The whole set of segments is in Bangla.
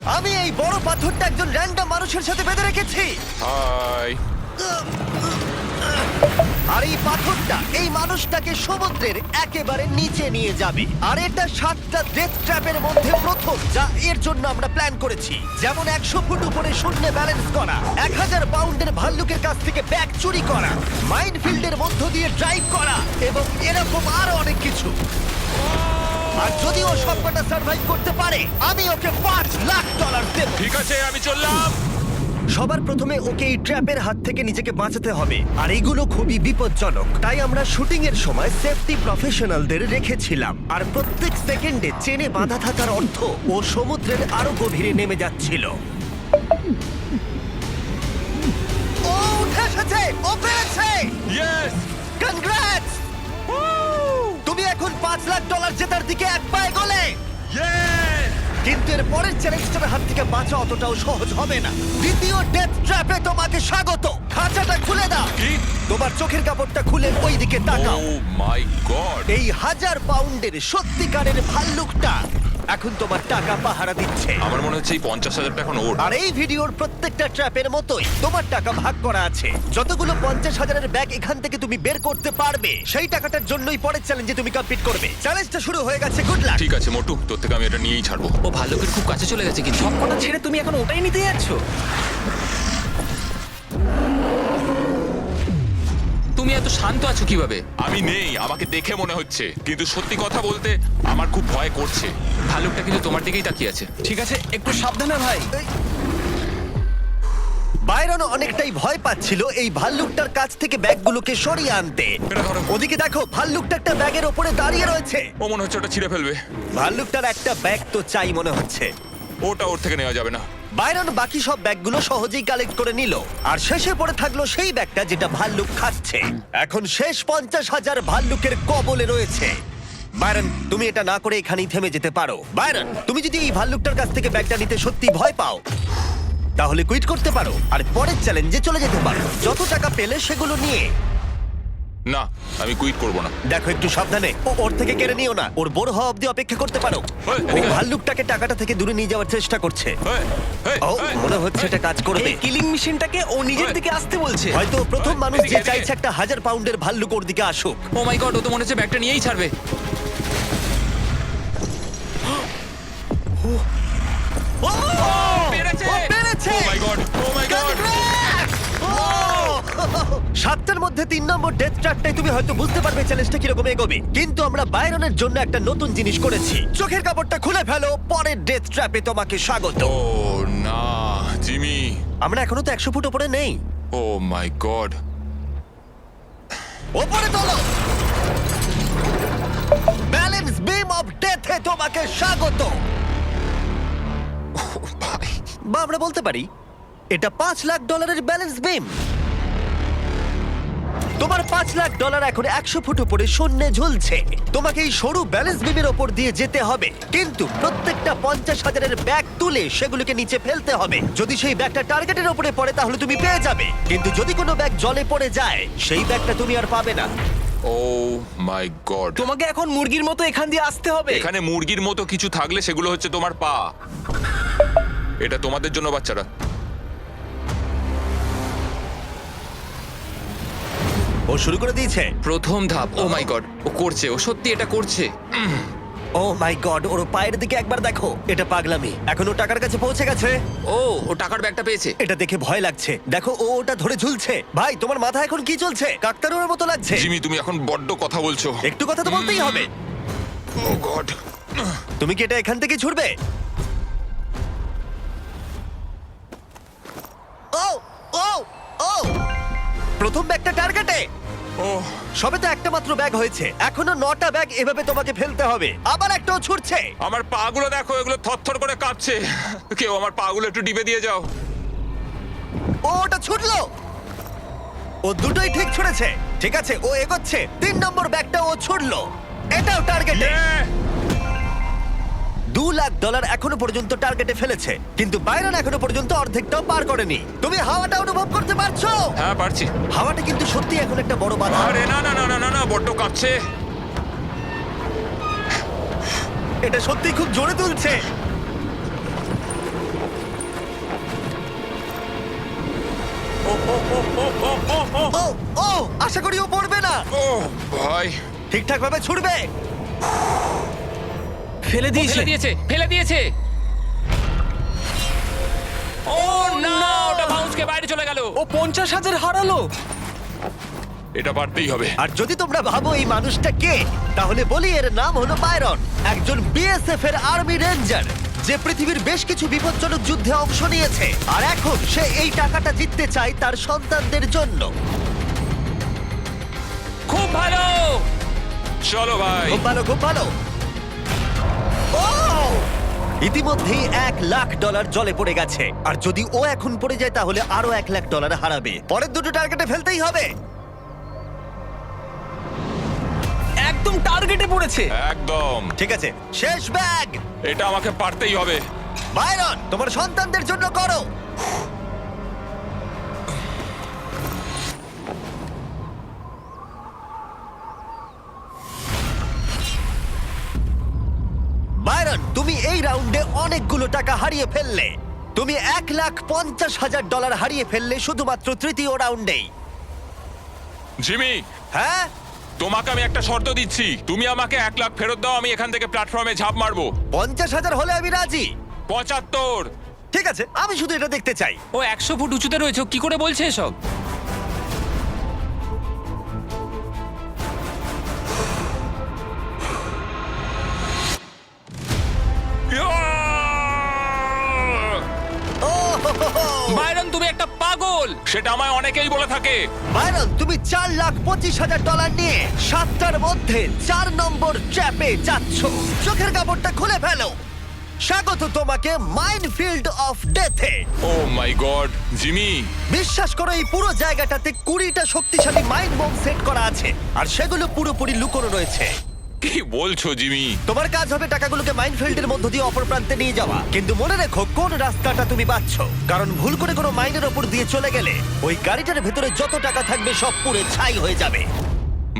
আমি এই বড় পাথরটা একজন র্যান্ডম মানুষের সাথে বেঁধে রেখেছি। হাই। আর এই পাথরটা এই মানুষটাকে সমুদ্রের একেবারে নিচে নিয়ে যাবে। আর এটা 7টা ডেথ ট্র্যাপের মধ্যে প্রথম, যা এর জন্য আমরা প্ল্যান করেছি। যেমন 100 ফুট উপরে শূন্যে ব্যালেন্স করা, 1000 পাউন্ডের ভাল্লুকের কাছ থেকে ব্যাগ চুরি করা, মাইনফিল্ডের মধ্য দিয়ে ড্রাইভ করা এবং এরকম আরো অনেক কিছু। আর যদি ও সবকটা সার্ভাইভ করতে পারে, আমি ওকে $5,00,000 দেব। ঠিক আছে, আমি চললাম। সবার প্রথমে ওকে এই ট্র্যাপের হাত থেকে নিজেকে বাঁচাতে হবে, আর এগুলো খুবই বিপজ্জনক। তাই আমরা শুটিং এর সময় সেফটি প্রফেশনালদের রেখেছিলাম। আর প্রত্যেক সেকেন্ডে চেনে বাঁধা থাকার অর্থ ও সমুদ্রের আরো গভীরে নেমে যাচ্ছিল। ও উঠে এসেছে, ও পেরেছে। ইয়েস! কনগ্রাটস! তুমি এখন $5,00,000 জেতার দিকে এক পা এগোলে। ইয়েস! কিন্তু এর পরের চ্যালেঞ্জটার হাত থেকে বাঁচা অতটাও সহজ হবে না। দ্বিতীয় ডেথ ট্র্যাপে তোমাকে স্বাগত। খাঁচাটা খুলে দাও। কি? তোমার চোখের কাপড়টা খুলে ওই দিকে তাকাও। ও মাই গড! এই 1000 পাউন্ডের সত্যিকারের ভাল্লুকটা এখন তোমার টাকা পাহারা দিচ্ছে। আমার মনে হচ্ছে এই 50,000 এখন ওর। আর এই ভিডিওর প্রত্যেকটা ট্র্যাপের মতোই তোমার টাকা ভাগ করা আছে। যতগুলো 50,000-এর ব্যাগ এখান থেকে তুমি বের করতে পারবে, সেই টাকাটার জন্যই পরের চ্যালেঞ্জে তুমি কমপ্লিট করবে। চ্যালেঞ্জটা শুরু হয়ে গেছে, গুড লাক। ঠিক আছে মোটু, তোর থেকে আমি এটা নিয়েই ছাড়বো। ও ভালুকের খুব কাছে চলে গেছে কিন্তু সবকটা ছেড়ে তুমি এখন ওটাই নিতে যাচ্ছ? তুমি এত শান্ত আছো কিভাবে? আমি নেই, আমাকে দেখে মনে হচ্ছে, কিন্তু সত্যি কথা বলতে আমার খুব ভয় করছে। ভালুকটা কিন্তু তোমার দিকেই তাকিয়ে আছে। ঠিক আছে, একটু সাবধানে ভাই। বাইরন অনেকটাই ভয় পাচ্ছিল এই ভাল্লুকটার কাছ থেকে ব্যাগগুলোকে সরিয়ে আনতে। এটা ধরো। ওদিকে দেখো, ভাল্লুকটা একটা ব্যাগের ওপরে দাঁড়িয়ে রয়েছে। ও মনে হচ্ছে ওটা ছিঁড়ে ফেলবে। ভাল্লুকটার একটা ব্যাগ তো চাই মনে হচ্ছে। ওটা ওর থেকে নেওয়া যাবে না। বাইরন বাকি সব ব্যাগগুলো সহজেই কালেক্ট করে নিল, আর শেষে পড়ে থাকলো সেই ব্যাগটা যেটা ভাল্লুক খাচ্ছে। এখন শেষ 50,000 ভাল্লুকের কবলে রয়েছে। বাইরন, তুমি এটা না করে এখানেই থেমে যেতে পারো। বাইরন, তুমি যদি এই ভাল্লুকটার কাছ থেকে ব্যাগটা নিতে সত্যি ভয় পাও, তাহলে কুইট করতে পারো আর পরের চ্যালেঞ্জে চলে যেতে পারো। যত টাকা পেলে সেগুলো নিয়ে। না, আমি কুইট করব না। দেখো, একটু সাবধানে, ওর থেকে কেড়ে নিও না। ওর বড় হওয়া অব্দি অপেক্ষা করতে পারো। ওই, ও এদিকে আয়। ভাল্লুকটাকে টাকাটা থেকে দূরে নিয়ে যাওয়ার চেষ্টা করছে। এই, এই, ও, এই, মনে হচ্ছে এটা কাজ করবে। এই কিলিং মেশিনটাকে ও নিজের ওই। দিকে আসতে বলছে। হয়তো ও প্রথম ওই, মানুষ যে এদিকে, চাইছে এদিকে। একটা 1000 পাউন্ডের ভাল্লুক ওর দিকে আসুক। ও মাই গড, ও তো মনে হচ্ছে ব্যাগটা নিয়েই ছাড়বে। ও, পেরেছে! ও পেরেছে! Oh my God! Oh my God! Congrats! ও! 7টার মধ্যে 3 নম্বর ডেথ ট্র্যাপটাই তুমি হয়তো বুঝতে পারবে চ্যালেঞ্জটা কিরকম এগোবে। কিন্তু আমরা বাইরনের জন্য একটা নতুন জিনিস করেছি। চোখের কাপড়টা খুলে ফেলো, পরের ডেথ ট্র্যাপে তোমাকে স্বাগত। ও না, জিমি! আমরা এখনো তো 100 ফুট উপরে নেই। ও মাই গড! ওপরে তোলো। ব্যালেন্স বিম অফ ডেথে তোমাকে স্বাগত। ভাই, বা আমরা বলতে পারি এটা $5,00,000 ব্যালেন্স বিম। তোমার $5,00,000 এখন 100 ফুট উপরে শূন্যে ঝুলছে। তোমাকে এই সরু ব্যালেন্স বিমের ওপর দিয়ে যেতে হবে, কিন্তু প্রত্যেকটা 50,000-এর ব্যাগ তুলে সেগুলোকে নিচে ফেলতে হবে। যদি সেই ব্যাগটা টার্গেটের ওপরে পড়ে তাহলে তুমি পেয়ে যাবে, কিন্তু যদি কোনো ব্যাগ জলে পড়ে যায় সেই ব্যাগটা তুমি আর পাবে না। ও মাই গড! তোমাকে এখন মুরগির মতো এখান দিয়ে আসতে হবে। এখানে মুরগির মতো কিছু থাকলে সেগুলো হচ্ছে তোমার পা। এটা তোমাদের জন্য, বাচ্চারা। ও শুরু করে দিয়েছে। প্রথম ধাপ। ও মাই গড, ও করছে, ও সত্যি এটা করছে। ও মাই গড, ওর পায়ের দিকে একবার দেখো। এটা পাগলামি। এখন ও টাকার কাছে পৌঁছে গেছে। ও টাকার ব্যাগটা পেয়েছে। এটা দেখে ভয় লাগছে। দেখো, ও ওটা ধরে ঝুলছে। ভাই, তোমার মাথা এখন কি চলছে? কাকতারুর মতো লাগছে। জিমি, তুমি এখন বড্ড কথা বলছো। একটু কথা তো বলতেই হবে। ও গড! তুমি কি এটা এখান থেকে ছুটবে? ও ও ও, প্রথম ব্যাগটা টার্গেটে। ও সবে তো একটা মাত্র ব্যাগ হয়েছে, এখনো 9টা ব্যাগ এভাবে তোমাকে ফেলতে হবে। আবার একটাও ছুটছে। আমার পাগুলো দেখো, এগুলো থরথর করে কাঁপছে। কেউ আমার পাগুলো একটু ডিবে দিয়ে যাও। ও ওটা ছুটলো। ও দুটোই ঠিক ছুড়েছে। ঠিক আছে, ও এগোচ্ছে। 3 নম্বর ব্যাগটা ও ছুড়লো। এটাও টার্গেটে। $2,00,000 এখনো পর্যন্ত টার্গেটে ফেলেছে, কিন্তু বাইরন এখনো পর্যন্ত অর্ধেকটাও পার করেনি। তুমি হাওয়াটা অনুভব করতে পারছো? হ্যাঁ, পারছি। হাওয়াটা কিন্তু সত্যি এখন একটা বড় বাধা। আরে না না না না না না, বড্ড কাঁপছে। এটা সত্যি খুব জোরে তুলছে। ও ও আশা করি ও পড়বে না। ও ভাই, ঠিকঠাক ভাবে ছুটবে। ফেলে দিয়েছে। ফেলে দিয়েছে ও না, ওটা বাউন্সকে বাইরে চলে গেল। ও 50,000 হারালো। এটা পারতেই হবে। আর যদি তোমরা ভাবো এই মানুষটা কে, তাহলে বলি এর নাম হলো বাইরন, একজন বিএসএফ এর আর্মি রেঞ্জার যে পৃথিবীর বেশ কিছু বিপজ্জনক যুদ্ধে অংশ নিয়েছে। আর এখন সে এই টাকাটা জিততে চায় তার সন্তানদের জন্য। খুব ভালো। চলো ভাই। খুব ভালো, খুব ভালো। ও! ইতিমধ্যেই $1,00,000 জলে পড়ে গেছে, আর যদি ও এখন পড়ে যায় তাহলে আরো $1,00,000 হারাবে। পরের দুটো টার্গেটে ফেলতেই হবে। একদম টার্গেটে পড়েছে। একদম। ঠিক আছে, শেষ ব্যাগ। এটা আমাকে পারতেই হবে। বাইরন, তোমার সন্তানদের জন্য করো। বাইরন, তুমি এই রাউন্ডে অনেকগুলো টাকা হারিয়ে ফেললে। তুমি $1,50,000 হারিয়ে ফেললে শুধুমাত্র তৃতীয় রাউন্ডেই। জিমি, হ্যাঁ, তোমাকে আমি একটা শর্ত দিচ্ছি। তুমি আমাকে 1,00,000 ফেরত দাও, আমি এখান থেকে প্ল্যাটফর্মে ঝাঁপ মারবো। 50,000 হলে আমি রাজি। 75। ঠিক আছে, আমি শুধু এটা দেখতে চাই। ও 100 ফুট উঁচুতে রয়েছে, ও কি করে বলছে এসব? ও হো হো হো। বাইরন, তুমি একটা পাগল। সেটা আমায় অনেকেই বলে থাকে। বাইরন, তুমি $4,25,000 নিয়ে 7টার মধ্যে 4 নম্বর ট্র্যাপে যাচ্ছ। চোখের কাপড়টা খুলে ফেলো। স্বাগত তোমাকে মাইনফিল্ড অফ ডেথে। Oh my God, Jimmy. বিশ্বাস করো, এই পুরো জায়গাটাতে 20টা শক্তিশালী মাইন্ড বোম সেট করা আছে, আর সেগুলো পুরোপুরি লুকোনো রয়েছে। কি বলছো জিমি? তোমার কাজ হবে টাকাগুলোকে মাইনফিল্ডের মধ্য দিয়ে অপর প্রান্তে নিয়ে যাওয়া। কিন্তু মনে রেখো কোন রাস্তাটা তুমি বাছছো, কারণ ভুল করে কোনো মাইনের ওপর দিয়ে চলে গেলে ওই গাড়িটার ভেতরে যত টাকা থাকবে সব পুড়ে ছাই হয়ে যাবে।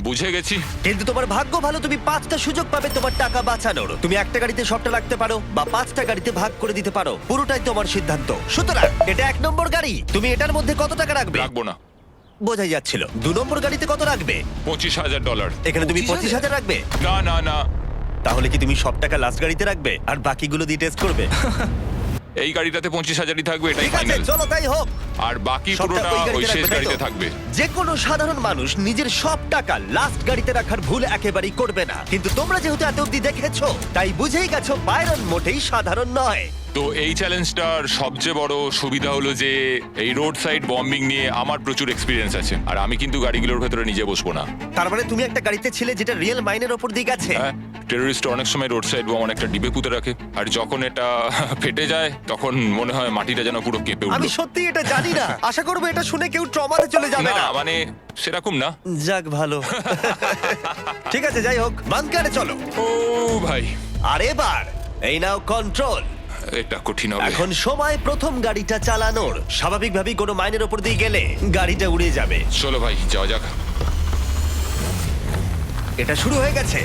বুঝে গেছি। কিন্তু তোমার ভাগ্য ভালো, তুমি 5টা সুযোগ পাবে তোমার টাকা বাঁচানোর। তুমি একটা গাড়িতে সবটা রাখতে পারো বা 5টা গাড়িতে ভাগ করে দিতে পারো, পুরোটাই তোমার সিদ্ধান্ত। সুতরাং এটা 1 নম্বর গাড়ি, তুমি এটার মধ্যে কত টাকা রাখবে? রাখবো না। বোঝাই যাচ্ছিল। 2 নম্বর গাড়িতে কত রাখবে? $25,000। এখানে তুমি 25,000 রাখবে। না না না, তাহলে কি তুমি সব টাকা লাস্ট গাড়িতে রাখবে আর বাকিগুলো দিয়ে টেস্ট করবে? এই গাড়িটাতে 25,000ই থাকবে, এটাই ঠিক আছে, ফাইনাল। চলো তাই হোক। আর বাকি সবটা পুরোটা ওই গাড়িতে ওই শেষ রাখবে, তাই তো? গাড়িতে থাকবে। যে কোনো সাধারণ মানুষ নিজের সব টাকা লাস্ট গাড়িতে রাখার ভুল একেবারেই করবে না, কিন্তু তোমরা যেহেতু এত অব্দি দেখেছো তাই বুঝেই গেছো বাইরন মোটেই সাধারণ নয়। তো এই চ্যালেঞ্জটার সবচেয়ে বড় সুবিধা হলো যে এই রোড সাইড বম্বিং নিয়ে আমার প্রচুর এক্সপিরিয়েন্স আছে, আর আমি কিন্তু গাড়িগুলোর ভেতরে নিজে বসবো না। তার মানে তুমি একটা গাড়িতে ছিলে যেটা রিয়েল মাইনের ওপর দিয়ে গেছে। হ্যাঁ, টেররিস্ট অনেক সময় রোড সাইড বম অনেকটা ডিবে পুঁতে রাখে, আর যখন এটা ফেটে যায় তখন মনে হয় মাটিটা যেন পুরো কেঁপে আমি উঠলো। সত্যি এটা জানি না। আশা করবো এটা শুনে কেউ ট্রমাতে চলে যাবে না না। মানে সেরকম না। যাক ভালো। ঠিক আছে, যাই হোক, বাংকারে চলো। ও ভাই, আর এবার এই নাও কন্ট্রোল। এটা কঠিন হবে। এখন সময় প্রথম গাড়িটা চালানোর। স্বাভাবিকভাবেই কোনো মাইনের ওপর দিয়ে গেলে গাড়িটা উড়ে যাবে। চলো ভাই, যাওয়া যাক। এটা শুরু হয়ে গেছে।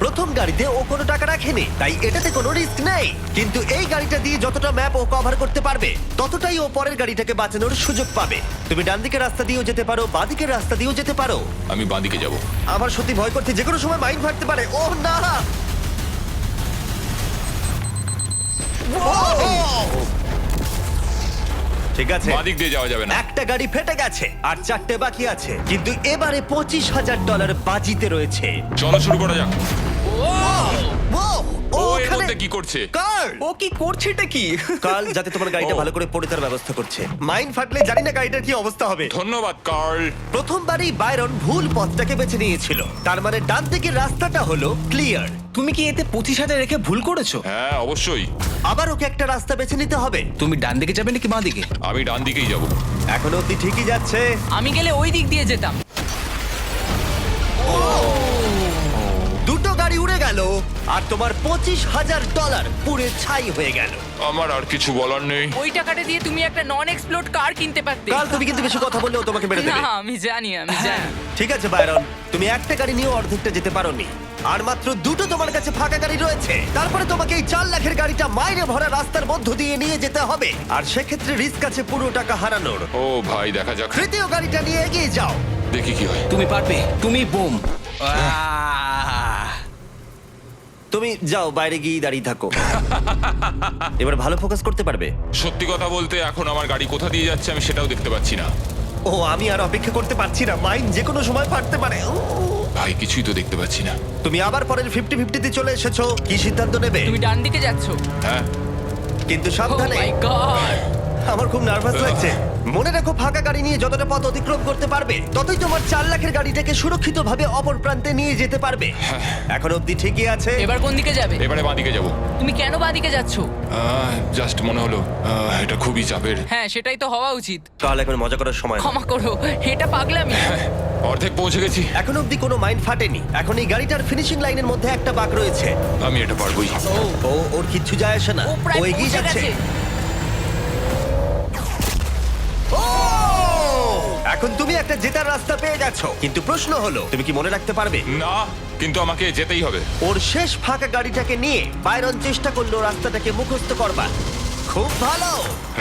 প্রথম গাড়িতে ও কোনো টাকা রাখেনি, তাই এটাতে কোনো রিস্ক নেই। কিন্তু এই গাড়িটা দিয়ে যতটা ম্যাপ ও কভার করতে পারবে ততটাই ও পরের গাড়িটাকে বাঁচানোর সুযোগ পাবে। তুমি ডান দিকের রাস্তা দিয়েও যেতে পারো, বাঁ দিকের রাস্তা দিয়েও যেতে পারো। আমি বাঁদিকে যাব। আমার সত্যি ভয় করছে, যে কোনো সময় মাইন ফাটতে পারে। ও না! ঠিক আছে, বাঁদিক দিয়ে যাওয়া যাবে না। একটা গাড়ি ফেটে গেছে আর 4টে বাকি আছে, কিন্তু এবারে $25,000 বাজিতে রয়েছে। চলো শুরু করা যাক। ও ও এর ওখানে মধ্যে কি করছে? কার্ল! ও কি করছে এটা কি? কার্ল যাতে তোমার গাড়িটা ও। ভালো করে পড়ে তার ব্যবস্থা করছে। মাইন ফাটলে জানি না গাড়িটার কি অবস্থা হবে। ধন্যবাদ কার্ল। প্রথমবারই বাইরন ভুল পথটাকে বেছে নিয়েছিল, তার মানে ডান দিকের রাস্তাটা হলো ক্লিয়ার। তুমি কি এতে 25,000 রেখে ভুল করেছো? হ্যাঁ অবশ্যই, আবার ওকে একটা রাস্তা বেছে নিতে হবে। তুমি ডান দিকে যাবে নাকি বাঁ দিকে? আমি ডান দিকেই যাব। এখনো অব্দি ঠিকই যাচ্ছে। আমি গেলে ওই দিক দিয়ে যেতাম। দুটো গাড়ি উড়ে গেল আর তোমার $25,000 পুড়ে ছাই হয়ে গেল। আমার আর কিছু বলার নেই। ওই টাকাটা দিয়ে তুমি একটা নন এক্সপ্লোড কার কিনতে পারতে। কাল তুমি কিন্তু বেশি কথা বললে ও তোমাকে মেরে না দেবে। আমি জানি আমি জানি। ঠিক আছে বাইরন, তুমি একটা গাড়ি নিয়ে অর্ধেকটা যেতে পারোনি। আর মাত্র দুটো তোমার কাছে ফাঁকা গাড়ি রয়েছে। তারপরে তোমাকে এই 4 লাখের গাড়িটা মাইনে ভরা রাস্তার মধ্য দিয়ে নিয়ে যেতে হবে, আর সেক্ষেত্রে রিস্ক আছে পুরো টাকা হারানোর। ও ভাই, দেখা যাক, তৃতীয় গাড়িটা নিয়ে এগিয়ে যাও। দেখি কি হয়। তুমি পারবে, তুমি বুম। তুমি যাও, বাইরে গিয়ে দাঁড়িয়ে থাকো। এবার ভালো ফোকাস করতে পারবে। সত্যি কথা বলতে এখন আমার গাড়ি কোথা দিয়ে যাচ্ছে আমি সেটাও দেখতে পাচ্ছি না। ও, আমি আর অপেক্ষা করতে পারছি না, মাইন যে কোনো সময় ফাটতে পারে। ভাই কিছুই তো দেখতে পাচ্ছি না। তুমি আবার পরের 50-50 চলে এসেছো, কি সিদ্ধান্ত নেবে? তুমি ডান দিকে যাচ্ছ। হ্যাঁ, কিন্তু ও সাবধানে, মাই গড। আমার খুব নার্ভাস লাগছে। মনে রাখো, ফাঁকা গাড়ি নিয়ে যতটা পথ অতিক্রম করতে পারবে ততই তোমার 4 লাখের গাড়িটাকে সুরক্ষিতভাবে অপর প্রান্তে নিয়ে যেতে পারবে। এখন অব্দি ঠিকই আছে। এবার কোন দিকে যাবে? এবারে বাঁদিকে যাবো। তুমি কেন বাঁদিকে যাচ্ছ? জাস্ট মনে হলো এটা খুবই চাপের। হ্যাঁ, সেটাই তো হওয়া উচিত। কাল এখন মজা করার সময় না। ক্ষমা করো, এটা পাগলামি। অর্ধেক পৌঁছে গেছি। এখন অব্দি কোনো মাইন ফাটেনি। এখন এই গাড়িটার ফিনিশিং লাইনের মধ্যে একটা বাঁক রয়েছে। আমি এটা পারবোই। ওর কিচ্ছু যায় আসে না, ও প্রায় ও এগিয়ে পৌঁছে যাচ্ছে। গেছে। ও! এখন তুমি একটা জেতার রাস্তা পেয়ে গেছো, কিন্তু প্রশ্ন হলো তুমি কি মনে রাখতে পারবে? না, কিন্তু আমাকে যেতেই হবে। ওর শেষ ফাঁকা গাড়িটাকে নিয়ে বাইরন চেষ্টা করলো রাস্তাটাকে মুখস্থ করবার। খুব ভালো,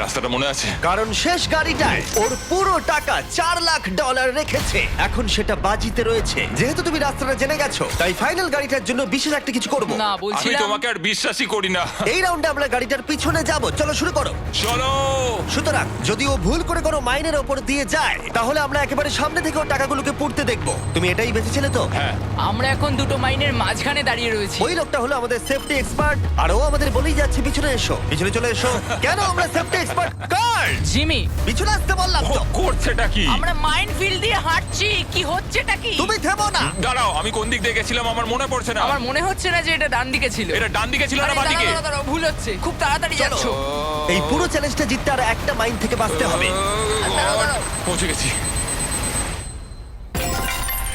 রাস্তাটা মনে আছে। কারণ শেষ গাড়িটায় ওর পুরো টাকা $4 লাখ রেখেছে। এখন সেটা বাজিতে রয়েছে। যেহেতু তুমি রাস্তাটা জেনে গেছো, তাই ফাইনাল গাড়িটার জন্য বিশেষ একটা কিছু করব। না, আমি বলছিলাম তোমাকে আর বিশ্বাসই করি না। এই রাউন্ডে আমরা গাড়িটার পিছনে যাব। চলো শুরু করো। চলো। সুতরাং যদি ও ভুল করে কোনো মাইনের ওপর দিয়ে যায়, তাহলে আমরা একেবারে সামনে থেকে ওর টাকাগুলোকে পুড়তে দেখবো। তুমি এটাই বেঁচেছিলে তো? হ্যাঁ, আমরা এখন দুটো মাইনের মাঝখানে দাঁড়িয়ে রয়েছি। ওই লোকটা হলো আমাদের সেফটি এক্সপার্ট, আর ও আমাদের বলেই যাচ্ছে পিছনে এসো, পিছনে চলে এসো। কেন আমরা সেফটি এক্সপার্ট? কার জিমি, পিছনে আসতে বললাম ও তো। করছেটা কি? আমরা মাইন ফিল্ড দিয়ে হাঁটছি, কি হচ্ছেটা কি? তুমি থেমো না। দাঁড়াও, আমি কোন দিক দিয়ে গেছিলাম আমার মনে পড়ছে না। আমার মনে হচ্ছে না যে এটা ডান দিকে ছিল। এটা ডান দিকে ছিল আরে না দাঁড়াও, বাঁদিকে? দাঁড়াও, দাঁড়াও, ভুল হচ্ছে। খুব তাড়াতাড়ি চলো। যাচ্ছ। এই পুরো চ্যালেঞ্জটা জিততে আর একটা মাইন থেকে বাঁচতে হবে। দাঁড়াও, দাঁড়াও। পৌঁছে গেছি।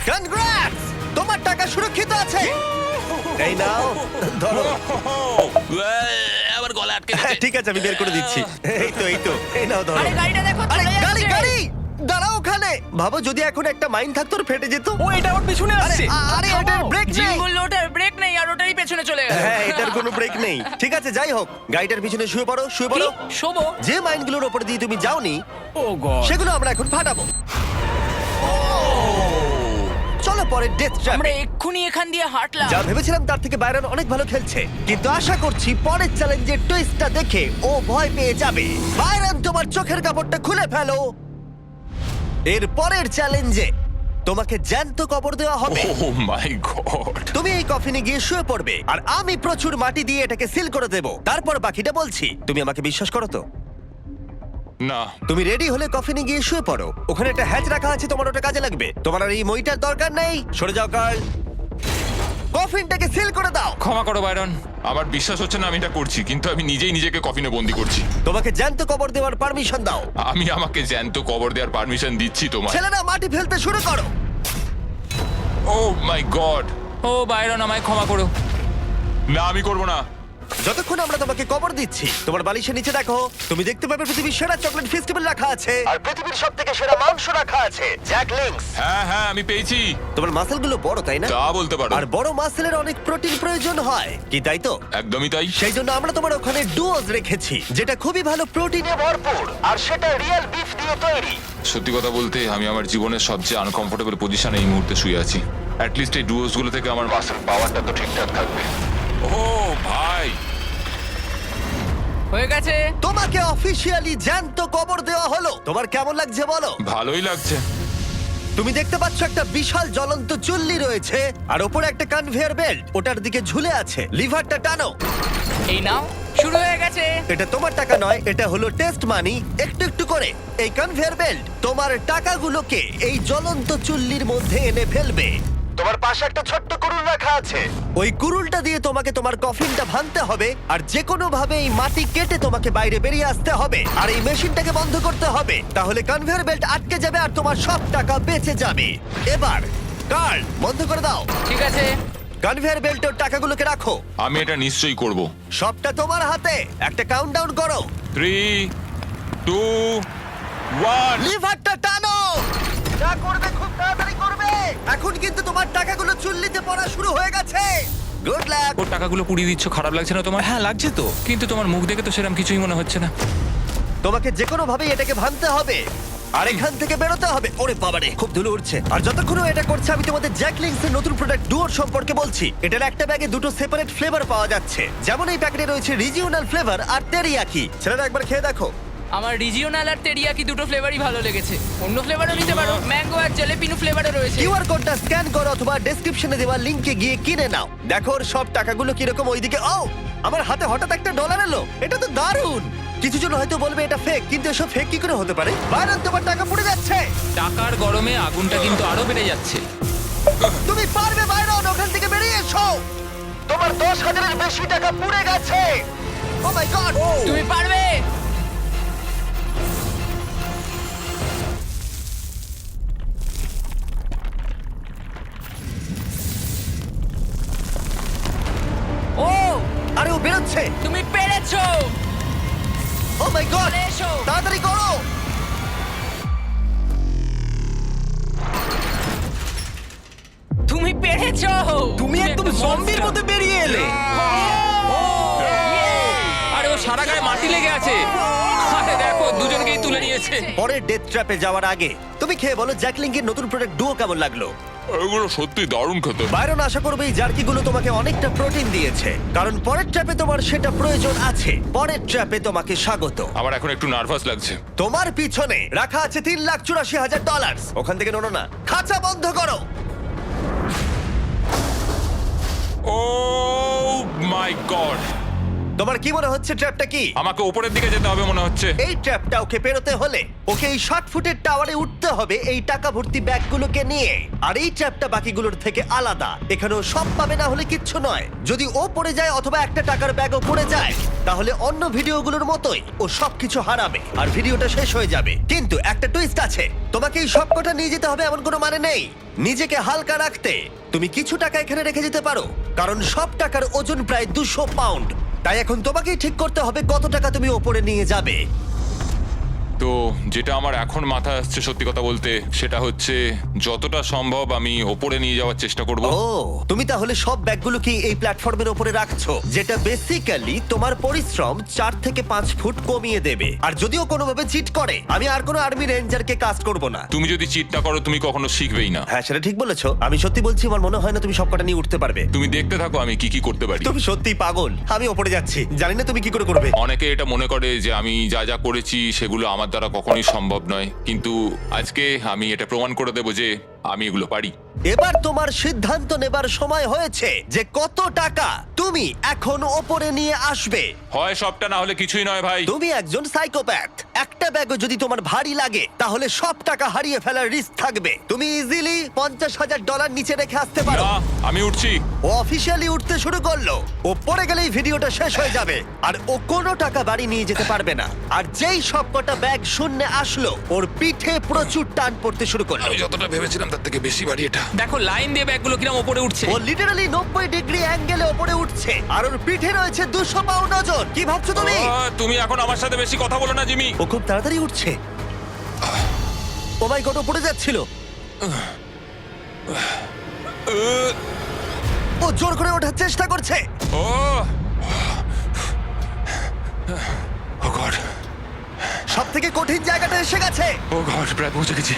কনগ্রাটস, তোমার টাকা সুরক্ষিত আছে। এই নাও, ধরো। আমার গলা আটকে হ্যাঁ, ঠিক আছে, আমি বের করে দিচ্ছি। এই তো, এই নাও ধরো। আরে গাড়িটা দেখো, আরে চলে গাড়ি যাচ্ছে। গাড়ি দাঁড়াও ওখানে। ভাবো যদি এখন একটা মাইন থাকতো ওর ফেটে যেত। ও, এটা ওর পিছনে আরে আসছে। আরে এটার ব্রেক জিমি নেই। বললো ওটার ব্রেক নেই আর ওটারই পেছনে চলে গেল। হ্যাঁ, এটার কোনো ব্রেক নেই। ঠিক আছে, যাই হোক, গাড়িটার পিছনে শুয়ে পড়ো, শুয়ে কি? পড়ো। শোবো? যে মাইনগুলোর উপর দিয়ে তুমি যাওনি ও গড। সেগুলো আমরা এখন ফাটাবো। চলো পরের ডেথ আমরা ট্র্যাপে। এক্ষুনি এখান দিয়ে হাঁটলাম। যা ভেবেছিলাম তার থেকে বাইরন অনেক ভালো খেলছে, কিন্তু আশা করছি পরের চ্যালেঞ্জের টুইস্টটা দেখে ও ভয় পেয়ে যাবে। বাইরন, তোমার চোখের কাপড়টা খুলে ফেলো। এর পরের চ্যালেঞ্জে তোমাকে জ্যান্ত কবর দেওয়া হবে। ও মাই গড। তুমি এই কফিনে গিয়ে শুয়ে পড়বে, আর আমি প্রচুর মাটি দিয়ে এটাকে সিল করে দেব। তারপর বাকিটা বলছি। তুমি আমাকে বিশ্বাস করো তো? না, তুমি রেডি হলে কফিনে গিয়ে শুয়ে পড়ো। ওখানে একটা হ্যাচ রাখা আছে, তোমার ওটা কাজে লাগবে। তোমার আর এই মইটার দরকার নেই। সরে যাও কার্ল, কফিনটাকে সিল করে দাও। ক্ষমা করো বাইরন, আমার বিশ্বাস হচ্ছে না আমি এটা করছি, কিন্তু আমি নিজেই নিজেকে কফিনে বন্দি করছি। তোমাকে জ্যান্ত কবর দেওয়ার পারমিশন দাও। আমি আমাকে জ্যান্ত কবর দেওয়ার পারমিশন দিচ্ছি তোমায়। ছেলেরা মাটি ফেলতে শুরু করো। ও মাই গড। ও বাইরন, আমায় ক্ষমা করো। না, আমি করব না। যতক্ষণ আমরা তোমাকে কবর দিচ্ছি, তোমার বালিশের নিচে দেখো, তুমি দেখতে পাবে পৃথিবীর সেরা চকলেট ফেস্টিভ্যাল রাখা আছে, আর পৃথিবীর সবথেকে সেরা মাংস রাখা আছে, জ্যাক লিংস। হ্যাঁ হ্যাঁ, আমি পেয়েছি। তোমার মাসেলগুলো বড়, তাই না? তা বলতে পারো। আর বড় মাসেলের অনেক প্রোটিন প্রয়োজন হয়, কি তাই তো? একদমই তাই। সেই জন্য আমরা তোমার ওখানে ডুওজ রেখেছি, যেটা খুবই ভালো প্রোটিনে ভরপুর, আর সেটা রিয়েল বিফ দিয়ে তৈরি। সত্যি কথা বলতে আমি আমার জীবনের সবচেয়ে আনকমফোর্টেবল পজিশনে এই মুহূর্তে শুয়ে আছি। অ্যাটলিস্ট এই ডুয়োস গুলো থেকে আমার মাসেল পাওয়ারটা তো ঠিকঠাক থাকবে। ও ভাই, হয়ে গেছে। তোমাকে অফিসিয়ালি জ্যান্ত কবর দেওয়া হলো। তোমার কেমন লাগছে বলো? ভালোই লাগছে। তুমি দেখতে পাচ্ছ একটা বিশাল জ্বলন্ত চুল্লি রয়েছে, আর ওপরে একটা কনভেয়ার বেল্ট ওটার দিকে ঝুলে আছে। লিভারটা টানো। এই নাও, শুরু হয়ে গেছে। এটা তোমার টাকা নয়, এটা হলো টেস্ট মানি। একটু একটু করে এই কনভেয়ার বেল্ট তোমার টাকাগুলোকে এই জ্বলন্ত চুল্লির মধ্যে এনে ফেলবে। তোমার পাশে একটা ছোট্ট কুড়ুল রাখা আছে। ওই কুড়ুলটা দিয়ে তোমাকে তোমার কফিনটা ভাঙতে হবে, আর যে কোনো ভাবে এই মাটি কেটে তোমাকে বাইরে বেরিয়ে আসতে হবে, আর এই মেশিনটাকে বন্ধ করতে হবে। তাহলে কনভেয়ার বেল্ট আটকে যাবে আর তোমার সব টাকা বেঁচে যাবে। এবার কার্ল বন্ধ করে দাও। ঠিক আছে। কনভেয়ার বেল্টের টাকাগুলোকে রাখো। আমি এটা নিশ্চয়ই করব। সবটা তোমার হাতে। একটা কাউন্টডাউন করো। 3, 2, 1। লিভারটা টানো। যা করবে খুব তাড়াতাড়ি করবে। এখন কিন্তু তোমার টাকাগুলো চুল্লিতে পড়া শুরু হয়ে গেছে। Good luck. ওর টাকাগুলো পুড়িয়ে দিচ্ছ, খারাপ লাগছে না তোমার? হ্যাঁ লাগছে তো। কিন্তু তোমার মুখ দেখে তো সেরকম কিছুই মনে হচ্ছে না। তোমাকে যে কোনো ভাবে এটাকে ভাঙতে হবে আর এখান থেকে বেরোতে হবে। ওরে বাবারে, খুব ধুলো উঠছে। আর যতক্ষণ ও এটা করছে আমি তোমাদের জ্যাক লিংকস এর নতুন প্রোডাক্ট ডুয়োর সম্পর্কে বলছি। এটার একটা ব্যাগে দুটো সেপারেট ফ্লেভার পাওয়া যাচ্ছে। যেমন এই প্যাকেটে রয়েছে রিজিওনাল ফ্লেভার আর তেরিয়াকি। ছেলেরা একবার খেয়ে দেখো। আমার রিজিওনাল আর তেরিয়াকি দুটো ফ্লেভারই ভালো লেগেছে। অন্য ফ্লেভারও নিতে পারো, ম্যাঙ্গো আর জেলেপিনো ফ্লেভারও রয়েছে। কিউআর কোডটা স্ক্যান করো অথবা ডেসক্রিপশনে দেওয়া লিংকে গিয়ে কিনে নাও। দেখো ওর সব টাকাগুলো কিরকম ওইদিকে। ও, আমার হাতে হঠাৎ একটা ডলার এলো। এটা তো দারুণ। কিছু জন হয়তো বলবে এটা ফেক, কিন্তু এসব ফেক কি করে হতে পারে? বাইরন, তোমার টাকা পড়ে যাচ্ছে। টাকার গরমে আগুনটা কিন্তু আরো বেড়ে যাচ্ছে। তুমি পারবে বাইরন, ওখান থেকে বেরিয়ে এসো। তোমার 10,000-এর বেশি টাকা পুড়ে গেছে। ও মাই গড। তুমি পারবে। ও, আরে ও বেরোচ্ছে। তুমি পেরেছো। ও মাই গড, চলে এসো। তাড়াতাড়ি করো। তুমি পেরেছো। তুমি একদম একটা জম্বির monster। মতো বেরিয়ে এলে। আরে ও সারা গায়ে মাটি লেগে আছে। আরে দেখো দুজনকেই তুলে নিয়েছে। পরের ডেথ ট্র্যাপে যাওয়ার আগে তুমি খেয়ে বলো জ্যাক লিংকের নতুন প্রোডাক্ট ডুও কেমন লাগলো। এগুলো সত্যি দারুণ খেতে। বাইরন, আশা করবে এই জার্কিগুলো তোমাকে অনেকটা প্রোটিন দিয়েছে, কারণ পরের ট্র্যাপে তোমার সেটা প্রয়োজন আছে। পরের ট্র্যাপে তোমাকে স্বাগত। আমার এখন একটু নার্ভাস লাগছে। তোমার পিছনে রাখা আছে $3,84,000। ওখান থেকে নোনো না, খাঁচা বন্ধ করো। ও মাই গড, তোমার কি মনে হচ্ছে ট্র্যাপটা কি? আমাকে উপরের দিকে যেতে হবে মনে হচ্ছে। এই ট্র্যাপটা ওকে পেরোতে হলে ওকে এই 60 ফুটের টাওয়ারে উঠতে হবে এই টাকা ভর্তি ব্যাগগুলোকে নিয়ে। আর এই ট্র্যাপটা বাকিগুলোর থেকে আলাদা। এখানেও সব পাবে না হলে কিচ্ছু নয়। যদি ও পড়ে যায় অথবা একটা টাকার ব্যাগও পড়ে যায়, তাহলে অন্য ভিডিওগুলোর মতোই ও সবকিছু হারাবে আর ভিডিওটা শেষ হয়ে যাবে। কিন্তু একটা টুইস্ট আছে, তোমাকে এই সবকটা নিয়ে যেতে হবে এমন কোনো মানে নেই। নিজেকে হালকা রাখতে তুমি কিছু টাকা এখানে রেখে যেতে পারো, কারণ সব টাকার ওজন প্রায় 200 পাউন্ড। তাই এখন তোমাকেই ঠিক করতে হবে কত টাকা তুমি ওপরে নিয়ে যাবে। তো যেটা আমার এখন মাথায় আসছে সত্যি কথা বলতে, সেটা হচ্ছে যতটা সম্ভব আমি ওপরে নিয়ে যাওয়ার চেষ্টা করব। ও, তুমি তাহলে সব ব্যাগগুলো কি এই প্ল্যাটফর্মের উপরে রাখছো, যেটা বেসিক্যালি তোমার পরিশ্রম 4 থেকে 5 ফুট কমিয়ে দেবে। আর যদিও কোনোভাবে চিট করে, আমি আর কোনো আর্মি রেঞ্জারকে কাস্ট করব না। তুমি যদি চিট না করো তুমি কখনো শিখবেই না। হ্যাঁ, সেটা ঠিক বলেছো। আমি সত্যি বলছি, আমার মনে হয় না তুমি সবকটা নিয়ে উঠতে পারবে। তুমি দেখতে থাকো আমি কি কি করতে পারি। তুমি সত্যিই পাগল। আমি ওপরে যাচ্ছি, জানি না তুমি কি করে করবে। অনেকে এটা মনে করে যে আমি যা যা করেছি সেগুলো আমার দ্বারা কখনোই সম্ভব নয়, কিন্তু আজকে আমি এটা প্রমাণ করে দেবো যে আমি এগুলো পারি। এবার তোমার সিদ্ধান্ত নেবার সময় হয়েছে যে কত টাকা তুমি এখন ওপরে নিয়ে আসবে। হয় সবটা, না হলে কিছুই নয় ভাই। তুমি একজন সাইকোপ্যাথ। একটা ব্যাগও যদি তোমার ভারী লাগে, তাহলে সব টাকা হারিয়ে ফেলার রিস্ক থাকবে। তুমি ইজিলি $50,000 নিচে রেখে আসতে পারো। না, আমি উঠছি। ও অফিসিয়ালি উঠতে শুরু করলো। ও পড়ে গেলেই ভিডিওটা শেষ হয়ে যাবে আর ও কোনো টাকা বাড়ি নিয়ে যেতে পারবে না। আর যেই সবকটা ব্যাগ শূন্যে আসলো, ওর পিঠে প্রচুর টান পড়তে শুরু করলো। আমি যতটা ভেবেছিলাম তার থেকে বেশি ভারী এটা। দেখো লাইন দিয়ে ব্যাগগুলো কিরকম উপরে উঠছে। ও লিটারালি 90 ডিগ্রি অ্যাঙ্গেলে উপরে উঠছে আর ওর পিঠে রয়েছে 200 পাউন্ড ওজন। কি ভাবছো তুমি? তুমি এখন আমার সাথে বেশি কথা বলো না জিমি। ও খুব তাড়াতাড়ি উঠছে। ও মাই গড, ও পড়ে যাচ্ছিল। ও জোর করে ওঠার চেষ্টা করছে। ও ও গড, সব থেকে কঠিন জায়গাটা এসে গেছে। ও গড, প্রায় পৌঁছে গেছি।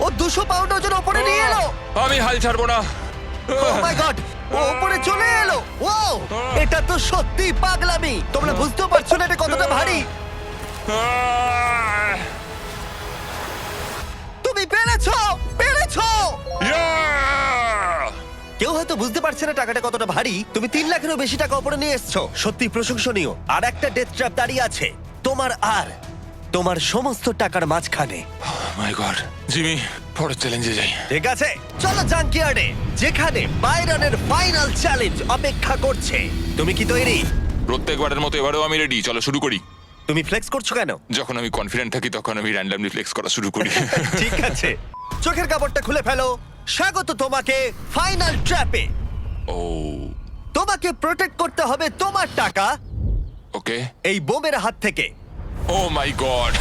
ও 200 পাউন্ড ওজন ওপরে নিয়ে এলো। আমি হাল ছাড়বো না। ও মাই গড, ও উপরে চলে এলো। ও, এটা তো সত্যি পাগলামি। তোমরা বুঝতেও পারছো না এটা কতটা ভারী। তুমি পেরেছো, পেরেছো। কেউ হয়তো বুঝতে পারছে না টাকাটা কতটা ভারী। তুমি 3 লাখেরও বেশি টাকা উপরে নিয়ে এসছো, সত্যি প্রশংসনীয়। আর একটা ডেথ ট্র্যাপ দাঁড়িয়ে আছে তোমার আর তোমার সমস্ত টাকার মাঝখানে। মাই গড, জিমি, পরের চ্যালেঞ্জে যাই। ঠিক আছে, চলো জাঙ্কিয়ার্ডে, যেখানে বাইরনের ফাইনাল চ্যালেঞ্জ অপেক্ষা করছে। তুমি কি তৈরি? প্রত্যেকবারের মতো এবারেও আমি রেডি। চলো শুরু করি। তুমি ফ্লেক্স করছো কেন? যখন আমি কনফিডেন্ট থাকি তখন আমি র্যান্ডমলি ফ্লেক্স করা শুরু করি। ঠিক আছে, চোখের কাপড়টা খুলে ফেলো। স্বাগত তোমাকে ফাইনাল ট্র্যাপে। ও তোমাকে প্রোটেক্ট করতে হবে তোমার টাকা ওকে। এই বোমের হাত থেকে। ও মাই গড,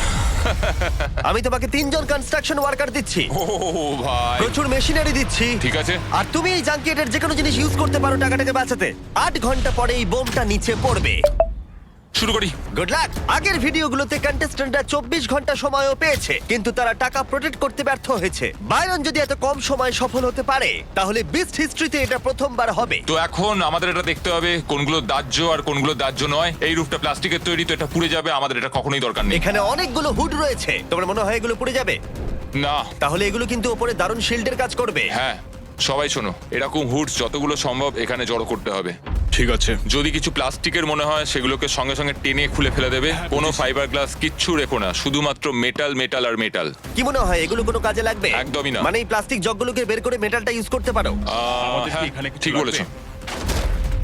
আমি তোমাকে 3 জন কনস্ট্রাকশন ওয়ার্কার দিচ্ছি, ও ভাই, প্রচুর মেশিনারি দিচ্ছি, ঠিক আছে। আর তুমি এই জাঙ্কিয়েটের যে কোনো জিনিস ইউজ করতে পারো টাকাটাকে বাঁচাতে। 8 ঘন্টা পরে এই বোমটা নিচে পড়বে। শুরু করি। Good luck. আগের ভিডিওগুলোতে কন্টেস্ট্যান্টরা 24 ঘন্টা সময়ও পেয়েছে, কিন্তু তারা টাকা প্রোটেক্ট করতে ব্যর্থ হয়েছে। বাইরন যদি এত কম সময় সফল হতে পারে, তাহলে বিস্ট হিস্ট্রিতে এটা প্রথমবার হবে। তো এখন আমাদের এটা দেখতে হবে কোনগুলো দাহ্য আর কোনগুলো দাহ্য নয়। এই রূপটা প্লাস্টিকের তৈরি, তো এটা পুড়ে যাবে, আমাদের এটা কখনোই দরকার নেই। এখানে অনেকগুলো হুড রয়েছে, তোমার মনে হয় এগুলো পুড়ে যাবে? না, তাহলে এগুলো কিন্তু ওপরে দারুণ শিল্ডের কাজ করবে। হ্যাঁ, সবাই শোনো, এরকম হুডস যতগুলো সম্ভব এখানে জড়ো করতে হবে। ঠিক আছে। যদি কিছু প্লাস্টিকের মনে হয় সেগুলোকে সঙ্গে সঙ্গে টেনে খুলে ফেলে দেবে। কোনো ফাইবার গ্লাস কিচ্ছু রেখো না, শুধুমাত্র মেটাল মেটাল আর মেটাল। কি মনে হয় এগুলো কোনো কাজে লাগবে? একদমই না। মানে এই প্লাস্টিক জগগুলোকে বের করে মেটালটা ইউজ করতে পারো। আমাদের কি হ্যাঁ, এখানে কিছু ঠিক লাগবে? বলেছো।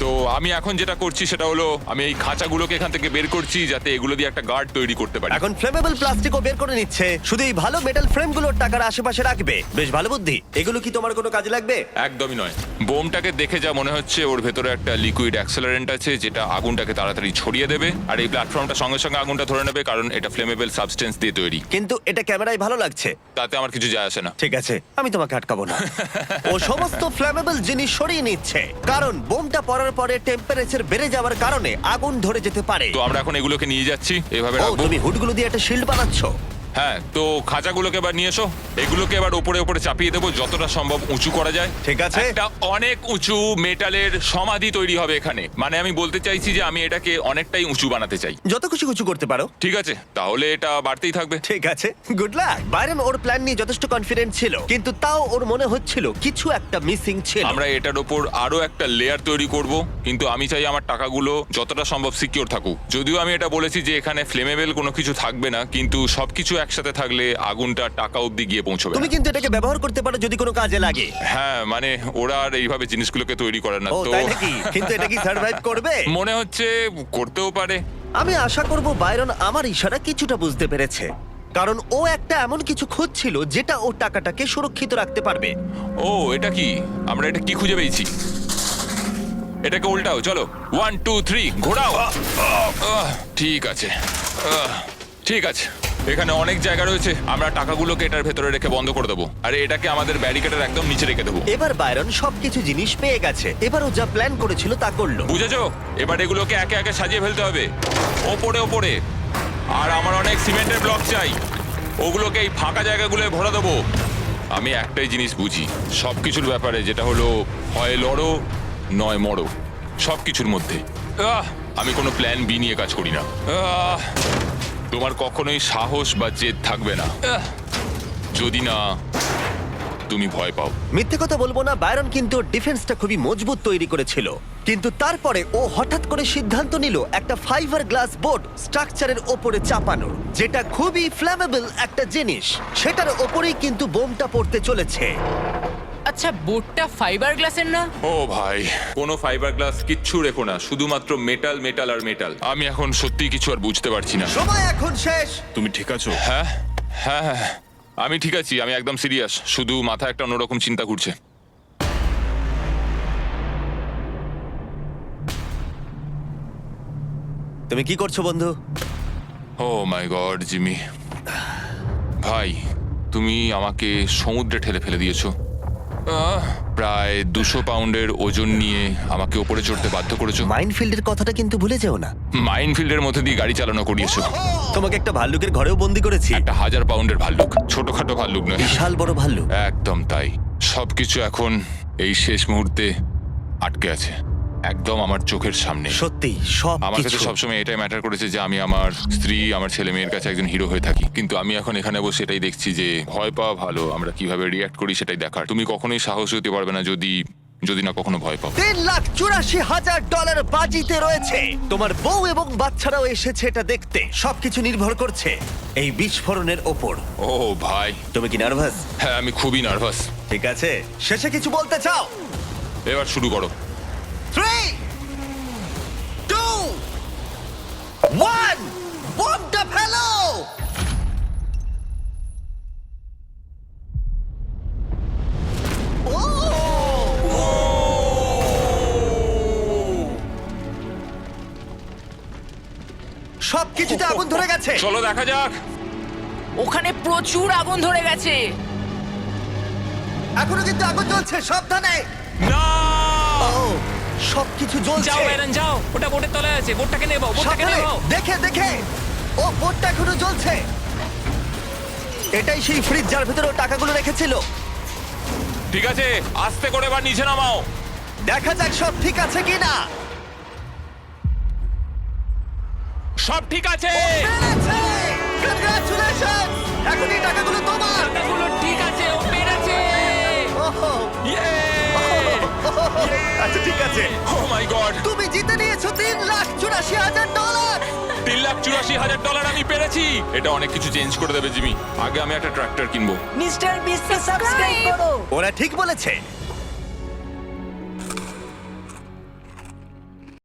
তো আমি এখন যেটা করছি সেটা হলো আমি এই খাঁচাগুলোকে এখান থেকে বের করছি যাতে এগুলো দিয়ে একটা গার্ড তৈরি করতে পারি। এখন ফ্লেমেবল প্লাস্টিকও বের করে নিচ্ছে, শুধু এই ভালো মেটাল ফ্রেমগুলোর টাকার আশেপাশে রাখবে। বেশ ভালো বুদ্ধি। এগুলো কি তোমার কোনো কাজে লাগবে? একদমই নয়। বোমটাকে দেখে যা মনে হচ্ছে ওর ভেতরে একটা লিকুইড অ্যাক্সেলারেন্ট আছে যেটা আগুনটাকে তাড়াতাড়ি ছড়িয়ে দেবে, আর এই প্ল্যাটফর্মটা সঙ্গে সঙ্গে আগুনটা ধরে নেবে, কারণ এটা ফ্লেমেবল সাবস্টেন্স দিয়ে তৈরি। কিন্তু এটা ক্যামেরায় ভালো লাগছে। তাতে আমার কিছু যায় আসে না। ঠিক আছে, আমি তোমাকে আটকাবো না। ও সমস্ত ফ্লেমেবল জিনিস সরিয়ে নিচ্ছে, কারণ বোমটা পড়ার পরে টেম্পারেচার বেড়ে যাওয়ার কারণে আগুন ধরে যেতে পারে। তো আমরা এখন এগুলোকে নিয়ে যাচ্ছি, এভাবে ও, রাখবো। তুমি হুডগুলো দিয়ে একটা শিল্ড বানাচ্ছ? হ্যাঁ, তো খাঁচাগুলোকে এবার নিয়ে এসো। এগুলোকে এবার ওপরে ওপরে চাপিয়ে দেবো, যতটা সম্ভব উঁচু করা যায়। ঠিক আছে। একটা অনেক উঁচু মেটালের সমাধি তৈরি হবে এখানে। মানে আমি বলতে চাইছি যে আমি এটাকে অনেকটাই উঁচু বানাতে চাই। যত খুশি উঁচু করতে পারো। ঠিক আছে, তাহলে এটা বাড়তেই থাকবে। ঠিক আছে, গুড লাক। বাইরন ওর প্ল্যান নিয়ে যথেষ্ট কনফিডেন্ট ছিল, কিন্তু তাও ওর মনে হচ্ছিল কিছু একটা মিসিং ছিল। আমরা এটার ওপর আরো একটা লেয়ার তৈরি করব, কিন্তু আমি চাই আমার টাকাগুলো যতটা সম্ভব সিকিউর থাকুক। যদিও আমি এটা বলেছি যে এখানে ফ্লেমেবল কোনো কিছু থাকবে না, কিন্তু সবকিছু একসাথে থাকলে আগুনটা টাকা অবধি গিয়ে পৌঁছবে তুমি না। কিন্তু এটাকে ব্যবহার করতে পারো যদি কোনো কাজে লাগে। হ্যাঁ, মানে ওরা আর এইভাবে জিনিসগুলোকে তৈরি করে না ও তো। তাই নাকি? কিন্তু এটা কি সার্ভাইভ করবে? মনে হচ্ছে করতেও পারে। আমি আশা করব বাইরন আমার ইশারা কিছুটা বুঝতে পেরেছে, কারণ ও একটা এমন কিছু খুঁজছিল যেটা ও টাকাটাকে সুরক্ষিত রাখতে পারবে। ও, এটা কি? আমরা এটা কি খুঁজে পেয়েছি? এটাকে উল্টাও, চলো। 1 2 3 ঘোরাও। ঠিক আছে, ঠিক আছে। এখানে অনেক জায়গা রয়েছে, আমরা টাকাগুলোকে এটার ভেতরে রেখে বন্ধ করে দেবো, আর এটাকে আমাদের ব্যারিকেডের একদম নিচে রেখে দেবো। এবার বাইরন সবকিছু জিনিস পেয়ে গেছে, এবার ও যা প্ল্যান করেছিল তা করলো। বুঝেছো? এবার এগুলোকে একে একে সাজিয়ে ফেলতে হবে ওপরে ওপরে। আর আমার অনেক সিমেন্টের ব্লক চাই, ওগুলোকে এই ফাঁকা জায়গাগুলোয় ভরে দেবো। আমি একটাই জিনিস বুঝি সবকিছুর ব্যাপারে, যেটা হলো হয় লড়ো নয় মরো, সবকিছুর মধ্যে। আমি কোনো প্ল্যান বি নিয়ে কাজ করি না। তোমার কখনোই সাহস বা জেদ থাকবে না যদি না তুমি ভয় পাও। মিথ্যে কথা বলবো না, বাইরন কিন্তু ডিফেন্সটা খুবই মজবুত তৈরি করেছিল, কিন্তু তারপরে ও হঠাৎ করে সিদ্ধান্ত নিল একটা ফাইবার গ্লাস বোর্ড স্ট্রাকচারের ওপরে চাপানোর, যেটা খুবই ফ্লেমেবল একটা জিনিস। সেটার ওপরেই কিন্তু বোমটা পড়তে চলেছে। আচ্ছা, বোর্ডটা ফাইবার গ্লাসের না? ও ভাই, কোনো ফাইবার গ্লাস কিচ্ছু রেখো না, শুধুমাত্র মেটাল মেটাল আর মেটাল। আমি এখন সত্যি কিছু আর বুঝতে পারছি না। সময় এখন শেষ। তুমি ঠিক আছো? হ্যাঁ হ্যাঁ হ্যাঁ, আমি ঠিক আছি, আমি একদম সিরিয়াস, শুধু মাথায় একটা অন্যরকম চিন্তা ঘুরছে। তুমি কি করছো বন্ধু? ও মাই গড জিমি, ভাই তুমি আমাকে সমুদ্রে ঠেলে ফেলে দিয়েছো। প্রায় 200 পাউন্ডের ওজন নিয়ে আমাকে ওপরে চড়তে বাধ্য করেছো। মাইনফিল্ডের কথাটা কিন্তু ভুলে যেও না। মাইনফিল্ডের মধ্যে দিয়ে গাড়ি চালানো করিয়েছো। তোমাকে একটা ভাল্লুকের ঘরেও বন্দি করেছি। একটা 1000 পাউন্ডের ভাল্লুক, ছোটখাটো ভাল্লুক নয়, বিশাল বড় ভাল্লুক। একদম তাই। সবকিছু এখন এই শেষ মুহূর্তে আটকে আছে, একদম আমার চোখের সামনে। সত্যি সব আমার কাছে কিছু। সবসময় এটাই ম্যাটার করেছে যে আমি আমার স্ত্রী, আমার ছেলে মেয়ের কাছে একজন হিরো হয়ে থাকি, কিন্তু আমি এখন এখানে বসে এটাই দেখছি যে ভয় পাওয়া ভালো, আমরা কিভাবে রিয়াক্ট করি সেটাই দেখার। তুমি কখনোই সাহস হতে পারবে না যদি না কখনো ভয় পাও। $3,84,000 বাজিতে রয়েছে। তোমার বউ এবং বাচ্চারাও এসেছে এটা দেখতে। সবকিছু নির্ভর করছে এই বিস্ফোরণের ওপর। ও ভাই, তুমি কি নার্ভাস? হ্যাঁ আমি খুবই নার্ভাস। ঠিক আছে, শেষে কিছু বলতে চাও? এবার শুরু করো। 3 2 1 বোমটা ফেলো। ও! সবকিছুতে আগুন ধরে গেছে। চলো দেখা যাক। ওখানে প্রচুর আগুন ধরে গেছে। এখনো কিন্তু আগুন জ্বলছে, সাবধানে। না ও সবকিছু জ্বলছে। যাও ব্যারন যাও, ওটা বোটের তলায় আছে, বোটটাকে নেবো, বোটটাকে সাবধানে, নেবো। দেখে দেখে। ও বোটটা এখনো জ্বলছে। এটাই সেই ফ্রিজ যার ভিতরে ও টাকাগুলো রেখেছিল। ঠিক আছে, আস্তে করে এবার নিচে নামাও। দেখা যাক সব ঠিক আছে কিনা। সব ঠিক আছে। কনগ্রাচুলেশন, এখন এই টাকাগুলো তোমার। টাকাগুলো ঠিক আছে, ও পেরেছে। ওহো, আচ্ছা ঠিক আছে, ও মাই গড, তুমি জিতে নিয়েছো $3,84,000। $3,84,000 আমি পেরেছি। এটা অনেক কিছু চেঞ্জ করে দেবে জিমি। আগে আমি একটা ট্রাক্টর কিনবো। মিস্টার বিস্টকে সাবস্ক্রাইব করো। ওরা ঠিক বলেছে।